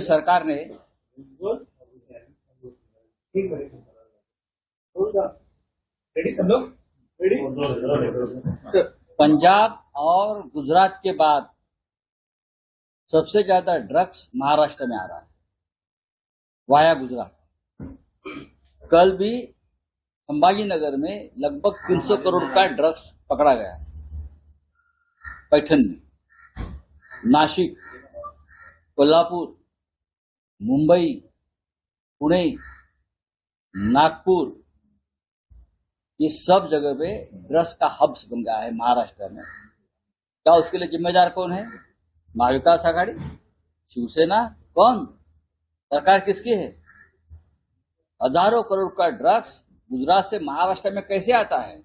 सरकार ने पंजाब और गुजरात के बाद सबसे ज्यादा ड्रग्स महाराष्ट्र में आ रहा है, वाया गुजरात। कल भी संभाजीनगर में लगभग 300 करोड़ का ड्रग्स पकड़ा गया, पैठण में। नाशिक, कोल्हापुर, मुंबई, पुणे, नागपुर, ये सब जगह पे ड्रग्स का हब्स बन गया है महाराष्ट्र में। क्या उसके लिए जिम्मेदार कौन है? महाविकास आघाड़ी, शिवसेना, कौन? सरकार किसकी है? हजारों करोड़ का ड्रग्स गुजरात से महाराष्ट्र में कैसे आता है?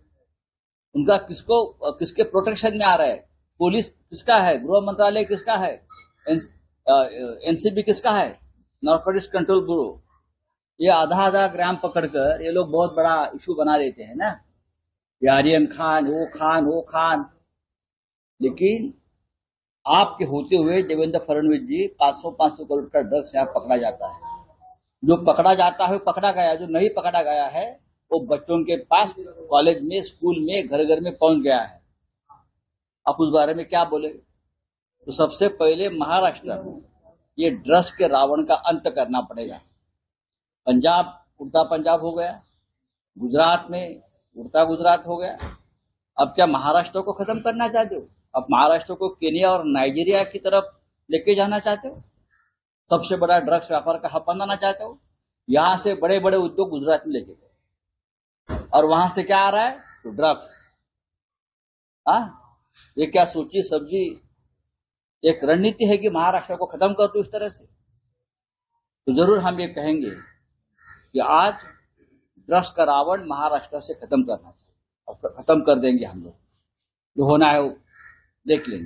उनका किसके प्रोटेक्शन में आ रहा है? पुलिस किसका है? गृह मंत्रालय किसका है? एनसीबी किसका है? Narcotics control bureau. ये आधा ग्राम पकड़कर ये लोग बहुत बड़ा इशू बना देते हैं ना, ये आर्यन खान, वो खान। लेकिन आपके होते हुए देवेंद्र फडणवीस जी 500 करोड़ का ड्रग्स यहाँ पकड़ा जाता है। जो पकड़ा जाता है वो पकड़ा गया, जो नहीं पकड़ा गया है वो बच्चों के पास कॉलेज में, स्कूल में, घर घर में पहुंच गया है। आप उस बारे में क्या बोले? तो सबसे पहले महाराष्ट्र में ये ड्रग्स के रावण का अंत करना पड़ेगा। पंजाब उड़ता पंजाब हो गया, गुजरात में उड़ता गुजरात हो गया। अब क्या महाराष्ट्र को खत्म करना चाहते हो? अब महाराष्ट्र को केन्या और नाइजीरिया की तरफ लेके जाना चाहते हो? सबसे बड़ा ड्रग्स व्यापार का हब बनाना चाहते हो? यहां से बड़े बड़े उद्योग गुजरात में लेके गए, और वहां से क्या आ रहा है? तो ड्रग्स। ये क्या सोची सब्जी एक रणनीति है कि महाराष्ट्र को खत्म कर दो इस तरह से? तो जरूर हम ये कहेंगे कि आज ड्रग्स का रावण महाराष्ट्र से खत्म करना चाहिए, और खत्म कर देंगे हम लोग। जो होना है वो देख लेंगे।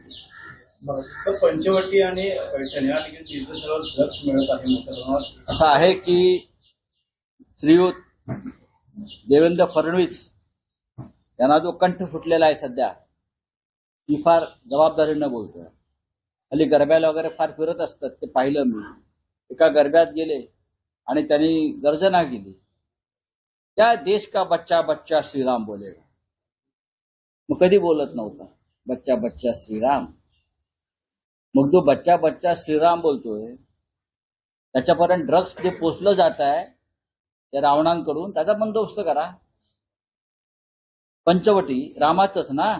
पंचवटी आणि पैठण या ठिकाणी तीर्थस्थळावर ड्रग्स मिळत आहे मोठ्या प्रमाणात। असं आहे की श्रीयुत देवेंद्र फडणवीस यांना जो कंठ फुटलेला आहे सध्या, ती फार जबाबदारीनं बोलतोय। हल्ली गरब्याला वगैरे फार फिरत असतात, ते पाहिलं मी। एका गरब्यात गेले आणि त्यांनी गर्जना केली, क्या देश का बच्चा बच्चा श्रीराम बोलेगा। मग कधी बोलत नव्हता बच्चा बच्चा श्रीराम। मग जो बच्चा बच्चा श्रीराम बोलतोय त्याच्यापर्यंत ड्रग्स जे पोचलं जात आहे त्या रावणांकडून, त्याचा बंदोबस्त करा। पंचवटी रामाचंच ना,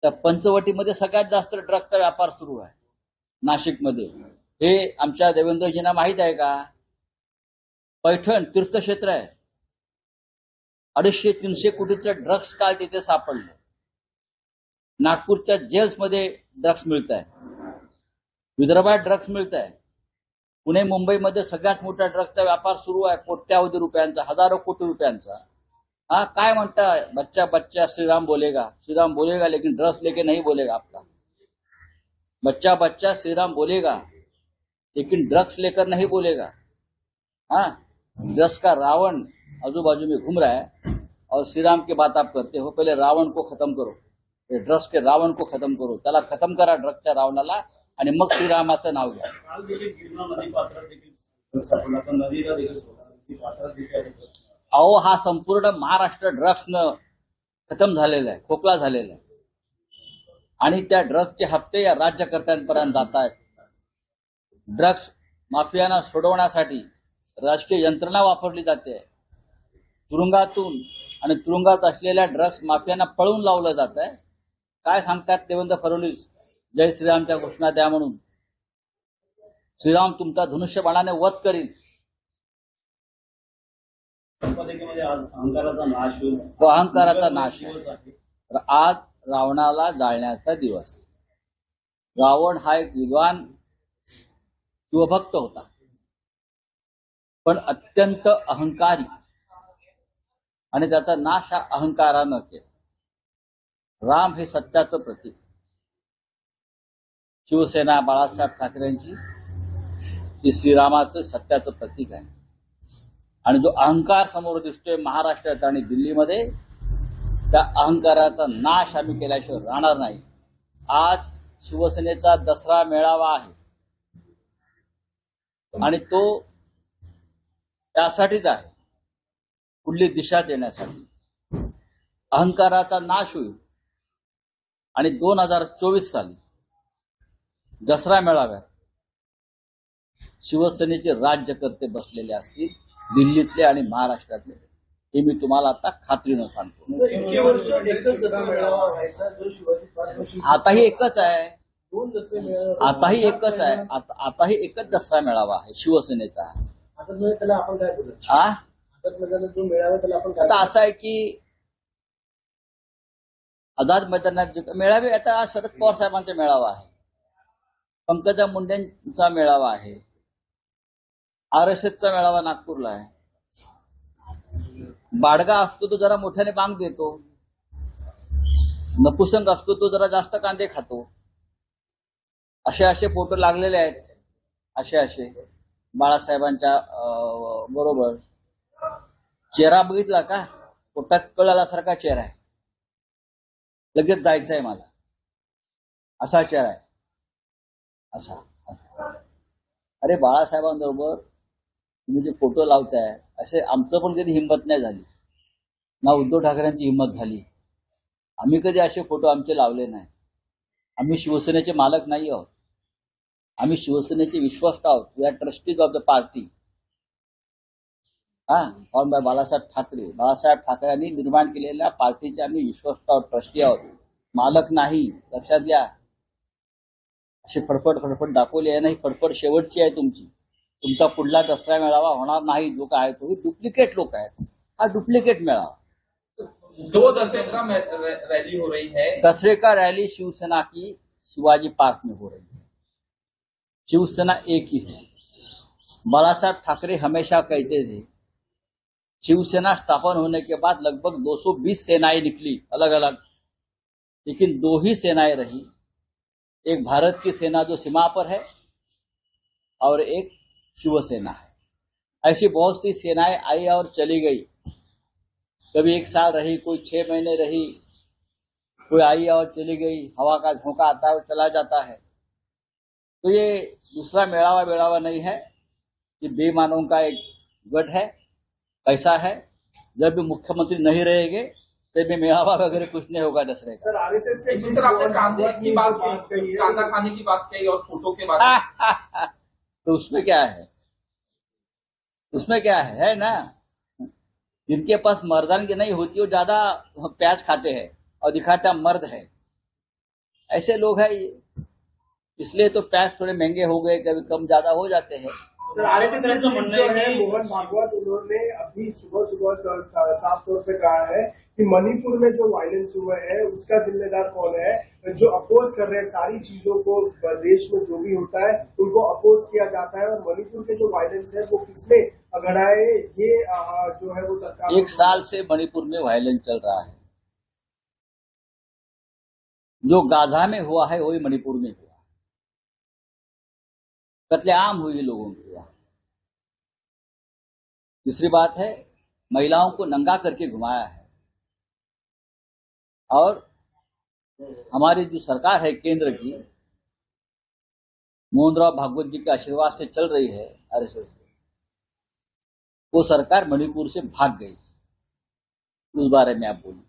त्या पंचवटीमध्ये सगळ्यात जास्त ड्रग्सचा व्यापार सुरू आहे नाशिकमध्ये। हे आमच्या देवेंद्रजींना माहित आहे का? पैठण तीर्थक्षेत्र आहे, 250-300 कोटीचं ड्रग्स काल तिथे सापडलं। नागपूरच्या जेल्समध्ये ड्रग्स मिळत आहे, विदर्भात ड्रग्स मिळत आहे, पुणे मुंबईमध्ये सगळ्यात मोठा ड्रग्सचा व्यापार सुरू आहे, कोट्यावधी रुपयांचा, हजारो कोटी रुपयांचा। काय म्हणता? बच्चा बच्चा श्रीराम बोलेगा, श्रीराम बोलेगा, लेकिन ड्रग्स लेके नहीं बोलेगा आपका। बच्चा बच्चा श्रीराम बोलेगा लेकिन ड्रग्स लेकर नहीं बोलेगा। ड्रग्स का रावण आजू बाजू में घूम रहा है और श्रीराम की बात आप करते हो। पहले रावण को खत्म करो, ड्रग्स के रावण को खत्म करो, त्याला खत्म करा ड्रग्सच्या रावणाला, आणि मग श्रीरामाचं नाव घ्या। अहो, हा संपूर्ण महाराष्ट्र ड्रग्सनं खतम झालेला आहे, खोकला झालेला आहे, आणि त्या ड्रग्सचे हप्ते या राज्यकर्त्यांपर्यंत जात आहेत। ड्रग्स माफियांना सोडवण्यासाठी राजकीय यंत्रणा वापरली जाते, तुरुंगातून आणि तुरुंगात असलेल्या ड्रग्स माफियांना पळून लावलं जात आहे। काय सांगतात देवेंद्र फडणवीस? जय श्रीरामच्या घोषणा द्या म्हणून। श्रीराम तुमचा धनुष्यबाणाने वध करील। अहंकाराचा नाश आहे। आज रावणाला जाळण्याचा दिवस आहे। रावण हा एक विद्वान शिवभक्त होता, पण अत्यंत अहंकारी, आणि त्याचा नाश हा अहंकारानं केला। राम हे सत्याचं प्रतीक। शिवसेना बाळासाहेब ठाकरेंची ही श्रीरामाचं सत्याचं प्रतीक आहे, आणि जो अहंकार समोर दिसतोय महाराष्ट्रात आणि दिल्लीमध्ये, त्या अहंकाराचा नाश आम्ही केल्याशिवाय राहणार नाही। आज शिवसेनेचा दसरा मेळावा आहे, आणि तो त्यासाठीच आहे, कुठली दिशा देण्यासाठी. अहंकाराचा नाश होईल आणि 2024 साली दसरा मेळाव्यात शिवसेनेचे राज्यकर्ते बसलेले असतील, दिल्लीतले आणि महाराष्ट्रातले. हे मी तुम्हाला आता खात्रीनं सांगतो. इतकी वर्ष एकच दसरा मेळावा व्हायचा जो शिवाजी पार्क आताही एकच आहे, 2 दसरे मेळावे आताही एकच आहे, आताही एकच दसरा मेळावा आहे शिवसेनेचा. आता म्हणजे त्याला आपण काय बोलू? हा आता म्हणजे जो मेळावा त्याला आपण काय आता असं आहे की आझाद मैदानात जे मेळावे, आता शरद पवार साहेबांचा मेळावा आहे, पंकजा मुंडेंचा मेळावा आहे, RSSचा मेळावा नागपूरला आहे. बाडगा असतो तो जरा मोठ्याने बांग देतो, नपुसंग असतो तो जरा जास्त कांदे खातो. असे फोटो लागलेले आहेत, असे बाळासाहेबांच्या बरोबर. चेहरा बघितला का? पोटात कळ आल्यासारखा चेहरा आहे, लगेच जायचं आहे मला, असा चेहरा आहे, असा. अरे बाळासाहेबांबरोबर तुम्ही जे फोटो लावताय, असे आमचं पण कधी हिंमत नाही झाली, ना उद्धव ठाकरेंची हिंमत झाली. आम्ही कधी असे फोटो आमचे लावले नाही. आम्ही शिवसेनेचे मालक नाही आहोत, आम्ही शिवसेनेचे विश्वस्त आहोत. We are trustees of the party. Form by Balasaheb Thackeray. Balasaheb ठाकरेंनी निर्माण केलेल्या पार्टीचे आम्ही विश्वस्त आहोत, ट्रस्टी आहोत, मालक नाही. लक्षात घ्या. अशी फडफड दाखवली आहे नाही, फडफड शेवटची आहे तुमची. तुमचा पुढला दसरा मेळावा होणार नाही जो काय आहे तो. डुप्लिकेट लोक आहेत, हा डुप्लिकेट मेळावा. 2 दशे का रैली हो रही है। दसरे का रैली शिवसेना की शिवाजी पार्क में हो रही है। शिवसेना एक ही है। बाला साहब ठाकरे हमेशा कहते थे, शिवसेना स्थापन होने के बाद लगभग 220 सेनाएं निकली अलग अलग, लेकिन 2 ही सेनाएं रही। एक भारत की सेना जो सीमा पर है और एक शिवसेना है। ऐसी बहुत सी सेनाएं आई और चली गई, कभी 1 साल रही, कोई 6 महीने रही, कोई आई और चली गई, हवा का झोंका आता है और चला जाता है। तो ये दूसरा मेड़ावा नहीं है, ये बेईमानों का एक गढ़ है, पैसा है। जब भी मुख्यमंत्री नहीं रहेंगे तब भी मेड़ावा वगैरह कुछ नहीं होगा दसरे का। सर आरएसएस के सर आपने कांदे की बात कही, कांदा खाने की बात कही और फोटो के बात तो उसमें क्या है, उसमें क्या है ना, जिनके पास मर्दानगी नहीं होती वो ज्यादा प्याज खाते हैं और दिखाता मर्द है, ऐसे लोग हैं ये। इसलिए तो प्याज थोड़े महंगे हो गए, कभी कम ज्यादा हो जाते हैं। सर आरएसएस का जो है मोहन भागवत, उन्होंने अभी सुबह साफ तौर पे कहा है कि मणिपुर में जो वायलेंस हुआ है उसका जिम्मेदार कौन है, जो अपोज कर रहे हैं सारी चीजों को, देश में जो भी होता है उनको अपोज किया जाता है, और मणिपुर के जो वायलेंस है वो किसने घड़ाए, ये जो है वो सरकार 1 साल से मणिपुर में वायलेंस चल रहा है। जो गाजा में हुआ है वही मणिपुर में हुआ, कत्लेआम हुई लोगों की वहां। दूसरी बात है, महिलाओं को नंगा करके घुमाया है, और हमारी जो सरकार है केंद्र की, मोहनराव भागवत जी के आशीर्वाद से चल रही है आरएसएस, वो सरकार मणिपुर से भाग गई। उस बारे में आप बोलिए,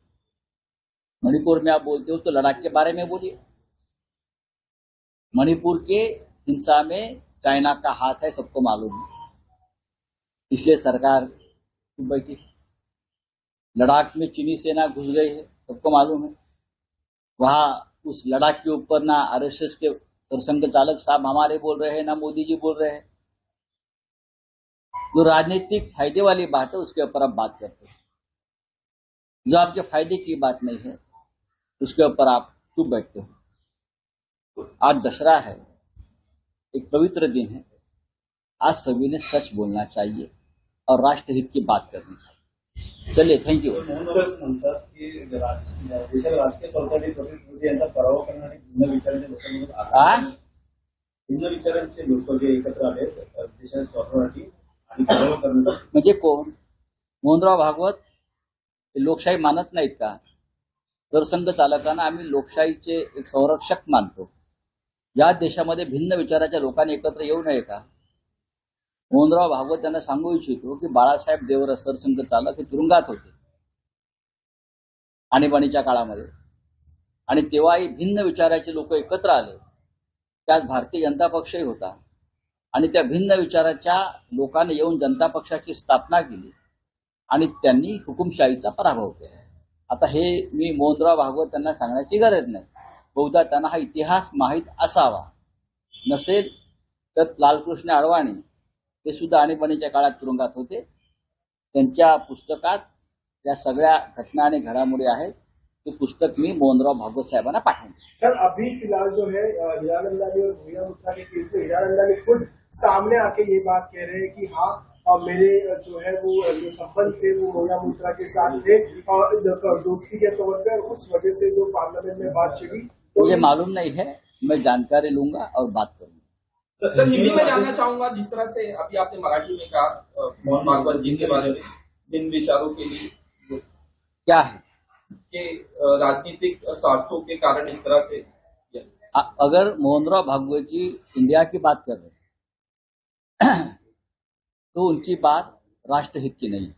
मणिपुर में आप बोलते हो तो लद्दाख के बारे में बोलिए। मणिपुर के हिंसा में चाइना का हाथ है, सबको मालूम है, इसलिए सरकार चुप बैठी। लद्दाख में चीनी सेना घुस गई है, सबको मालूम है। वहां उस लद्दाख के ऊपर ना आरएसएस के सरसंघ चालक साहब हमारे बोल रहे हैं, ना मोदी जी बोल रहे हैं। जो राजनीतिक फायदे वाली बात है उसके ऊपर आप बात करते हैं, जो आपके फायदे की बात नहीं है उसके ऊपर आप चुप बैठते हो। आज दशहरा है, एक पवित्र दिन है, आज सभी ने सच बोलना चाहिए और राष्ट्रहित की बात करनी चाहिए। चलिए, थँक यू। म्हणतात की देशात राजकीय स्वरूपाची प्रतिस्पर्धी यांचा पराभव करणारे भिन्न विचारांचे लोक जे एकत्र आले देशाच्या स्वातंत्र्यासाठी आणि पराभव करण्यासाठी, म्हणजे कोण? मोहनराव भागवत हे लोकशाही मानत नाहीत का? सरसंघ चालकांना आम्ही लोकशाहीचे एक संरक्षक मानतो। या देशामध्ये भिन्न विचाराच्या लोकांनी एकत्र येऊ नये का? मोहनराव भागवत यांना सांगू इच्छितो की बाळासाहेब देवरस सरसंघचालक हे तुरुंगात होते आणीबाणीच्या काळामध्ये, आणि तेव्हाही भिन्न विचाराचे लोक एकत्र आले. त्यात भारतीय जनता पक्षही होता, आणि त्या भिन्न विचाराच्या लोकांनी येऊन जनता पक्षाची स्थापना केली आणि त्यांनी हुकुमशाहीचा पराभव केला. आता हे मी मोहनराव भागवत यांना सांगण्याची गरज नाही, बहुधा त्यांना हा इतिहास माहीत असावा. नसेल तर लालकृष्ण अडवाणी ते सुद्धा आणीबाणीच्या काळात तुरुंगात होते. त्यांच्या पुस्तकात त्या सगळ्या घटना आणि घडामोडी आहेत. ते पुस्तक मी मोहनराव भागवत साहेबांना पाठवून. सर अभी फिलहाल जो है हीरानंदानी और भूया मुत्रा के केस में हीरानंदानी खुद सामने आके ये बात कह रहे हैं कि हाँ मेरे जो है वो जो संबंध थे वो भूया मुत्रा के साथ थे दोस्ती के तौर पर, उस वजह से जो पार्लियामेंट में बात चली मुझे मालूम नहीं है, मैं जानकारी लूंगा और बात करूंगा. सर हिंदी में जानना चाहूंगा, जिस तरह से अभी आपने मराठी में कहा मोहन भागवत जी के बारे में, इन विचारों के लिए क्या है कि राजनीतिक स्वार्थों के कारण इस तरह से, अगर मोहनराव भागवत जी इंडिया की बात कर रहे हैं तो उनकी बात राष्ट्रहित की नहीं है.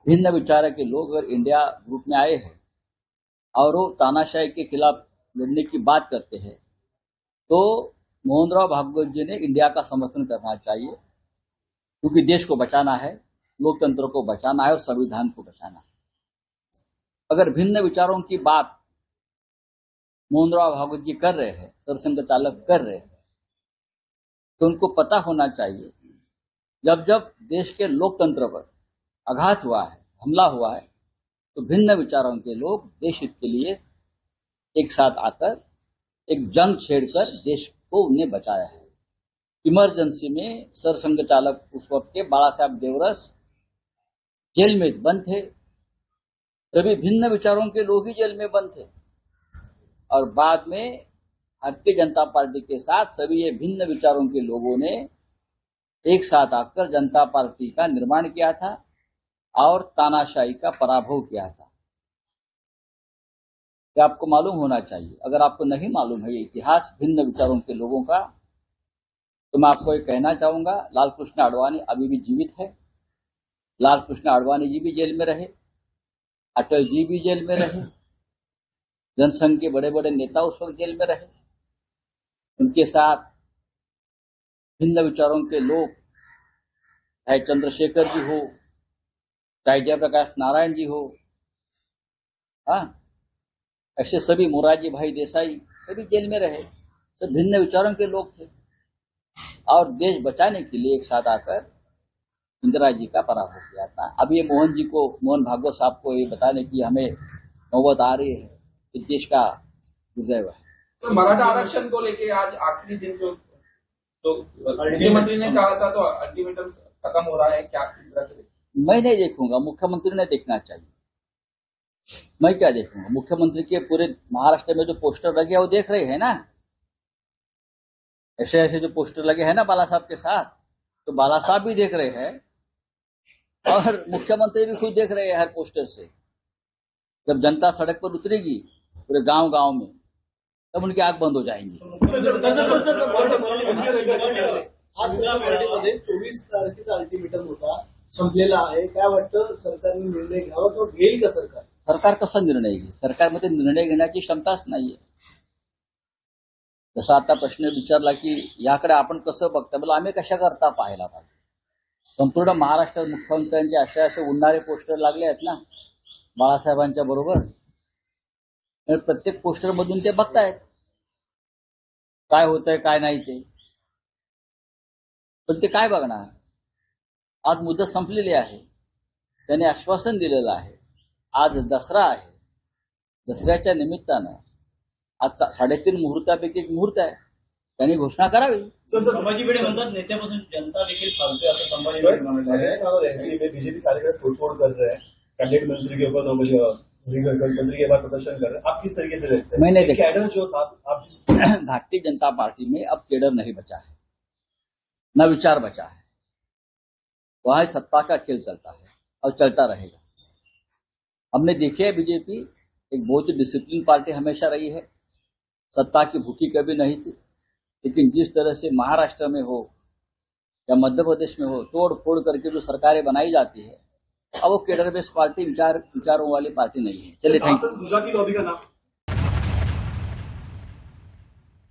भिन्न विचार के लोग अगर इंडिया ग्रुप में आए हैं और वो तानाशाही के खिलाफ लड़ने की बात करते हैं तो मोहनराव भागवत जी ने इंडिया का समर्थन करना चाहिए, क्योंकि देश को बचाना है, लोकतंत्र को बचाना है और संविधान को बचाना है. अगर भिन्न विचारों की बात मोहनराव भागवत जी कर रहे हैं, सरसंघ चालक कर रहे हैं, तो उनको पता होना चाहिए जब जब देश के लोकतंत्र पर आघात हुआ है, हमला हुआ है, तो भिन्न विचारों के लोग देश हित के लिए एक साथ आकर एक जंग छेड़कर देश को उन्हें बचाया है. इमरजेंसी में सरसंघ चालक उस वक्त के बाला साहब देवरस जेल में बंद थे. सभी भिन्न विचारों के लोग ही जेल में बंद थे, और बाद में भारतीय जनता पार्टी के साथ सभी ये भिन्न विचारों के लोगों ने एक साथ आकर जनता पार्टी का निर्माण किया था और तानाशाही का पराभव किया था. ये आपको मालूम होना चाहिए. अगर आपको नहीं मालूम है ये इतिहास भिन्न विचारों के लोगों का, तो मैं आपको ये कहना चाहूंगा, लालकृष्ण आडवाणी अभी भी जीवित है. लालकृष्ण आडवाणी जी भी जेल में रहे, अटल जी भी जेल में रहे, जनसंघ के बड़े बड़े नेता उस वक्त जेल में रहे. उनके साथ भिन्न विचारों के लोग, चाहे चंद्रशेखर जी हो, चाहे जयप्रकाश नारायण जी हो, ऐसे सभी मोरारजी भाई देसाई सभी जेल में रहे. सब भिन्न विचारों के लोग थे और देश बचाने के लिए एक साथ आकर इंदिरा जी का पराभव किया था. अब ये मोहन भागवत साहब को ये बताने की हमें नौबत आ रही है कि देश का दुर्दैव है. तो मराठा आरक्षण को लेके आज आखिरी दिन तो मुख्यमंत्री ने कहा था, तो अल्टीमेटम खत्म हो रहा है क्या, किस तरह से? मैं नहीं देखूंगा, मुख्यमंत्री ने देखना चाहिए. मैं क्या देखूंगा? मुख्यमंत्री के पूरे महाराष्ट्र में जो पोस्टर लगे हैं वो देख रहे हैं ना, ऐसे ऐसे जो पोस्टर लगे हैं ना बाला साहब के साथ, तो बाला साहब भी देख रहे हैं और मुख्यमंत्री भी खुद देख रहे हैं हर पोस्टर से. जब जनता सड़क पर उतरेगी पूरे गांव गांव में, तब उनकी आंख बंद हो जाएंगी. 24 तारखेचा अल्टिमेटम होता, संपलेला आहे. काय वाटतं सरकारने निर्णय घ्यावा, तो घेईल का सरकार? सरकार कसा निर्णय घेईल? सरकारमध्ये निर्णय घेण्याची क्षमताच नाहीये. जसा आता प्रश्न विचारला की याकडे आपण कसं बघता, बोला आम्ही कशा करता पाहायला पाहिजे. संपूर्ण महाराष्ट्रात मुख्यमंत्र्यांचे असे असे उडणारे पोस्टर लागले आहेत ना बाळासाहेबांच्या बरोबर, प्रत्येक पोस्टर मधून ते बघतायत काय होतंय काय नाही ते. पण ते काय बघणार? आज मुदत संपलेली आहे, त्यांनी आश्वासन दिलेलं आहे. आज दसरा आहे, दसऱ्याच्या निमित्तानं आज 3.5 मुहूर्तापैकी एक मुहूर्त आहे, त्यांनी घोषणा करावी. संभाजी भिडे म्हणतात नेत्यापासून जनता देखील फालते, असं संभाजी भिडे म्हणाले. बीजेपी कार्यकर्ते तोड़फोड़ कर रहे हैं, कैबिनेट मंत्री के ऊपर मंत्री के बाद प्रदर्शन कर रहे हैं. आप किस तरीके से देखते हैं? मैंने देखा कैडर जो था आप भारतीय जनता पार्टी में अब केडर नहीं बचा है, न विचार बचा है. वहां सत्ता का खेल चलता है और चलता रहेगा. हमने देखी है बीजेपी एक बहुत ही डिसिप्लिन पार्टी हमेशा रही है, सत्ता की भूखी कभी नहीं थी. लेकिन जिस तरह से महाराष्ट्र में हो या मध्य प्रदेश में हो, तोड़ फोड़ करके जो सरकारें बनाई जाती है, अब वो केडर बेस्ड पार्टी विचारों वाली पार्टी नहीं है। चलिए, थैंक यू। गुजराती लॉबी का नाम